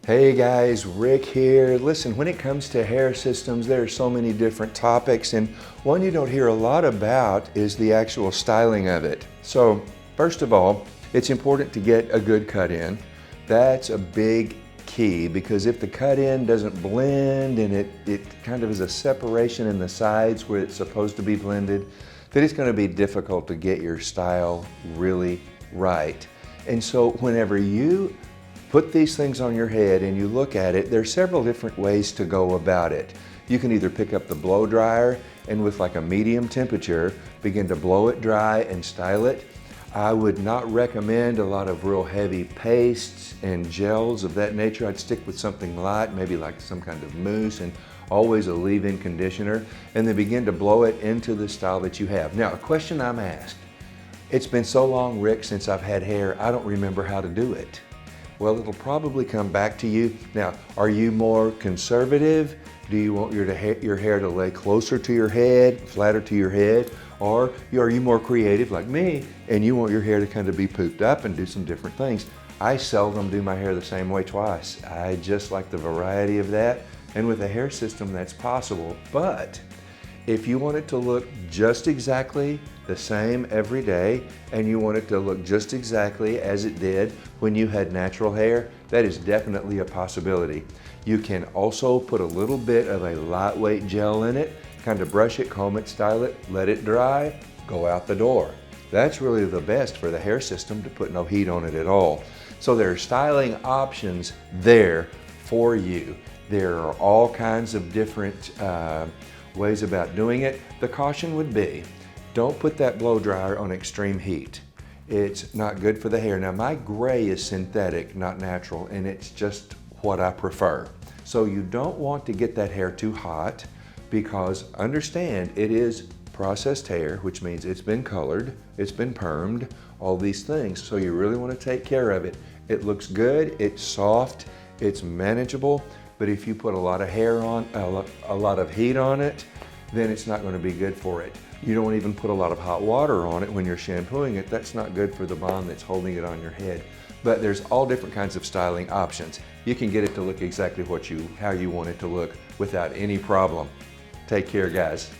Hey guys, Rick here. Listen, when it comes to hair systems, there are so many different topics, and one you don't hear a lot about is the actual styling of it. So, first of all, it's important to get a good cut in. That's a big key, because if the cut in doesn't blend and it kind of is a separation in the sides where it's supposed to be blended, then it's going to be difficult to get your style really right. And so whenever you put these things on your head and you look at it, there's several different ways to go about it. You can either pick up the blow dryer and with like a medium temperature, begin to blow it dry and style it. I would not recommend a lot of real heavy pastes and gels of that nature. I'd stick with something light, maybe like some kind of mousse, and always a leave-in conditioner, and then begin to blow it into the style that you have. Now, a question I'm asked, it's been so long, Rick, since I've had hair, I don't remember how to do it. Well, it'll probably come back to you. Now, are you more conservative? Do you want your hair to lay closer to your head, flatter to your head? Or are you more creative like me and you want your hair to kind of be pooped up and do some different things? I seldom do my hair the same way twice. I just like the variety of that. And with a hair system, that's possible. But if you want it to look just exactly the same every day, and you want it to look just exactly as it did when you had natural hair, that is definitely a possibility. You can also put a little bit of a lightweight gel in it, kind of brush it, comb it, style it, let it dry, go out the door. That's really the best for the hair system, to put no heat on it at all. So there are styling options there for you. There are all kinds of different ways about doing it. The caution would be, don't put that blow dryer on extreme heat. It's not good for the hair. Now, my gray is synthetic, not natural, and it's just what I prefer. So you don't want to get that hair too hot, because understand it is processed hair, which means it's been colored, it's been permed, all these things. So you really want to take care of it. It looks good, it's soft, it's manageable, but if you put a lot of hair on, a lot of heat on it, then it's not going to be good for it. You don't even put a lot of hot water on it when you're shampooing it. That's not good for the bond that's holding it on your head. But there's all different kinds of styling options. You can get it to look exactly how you want it to look without any problem. Take care, guys.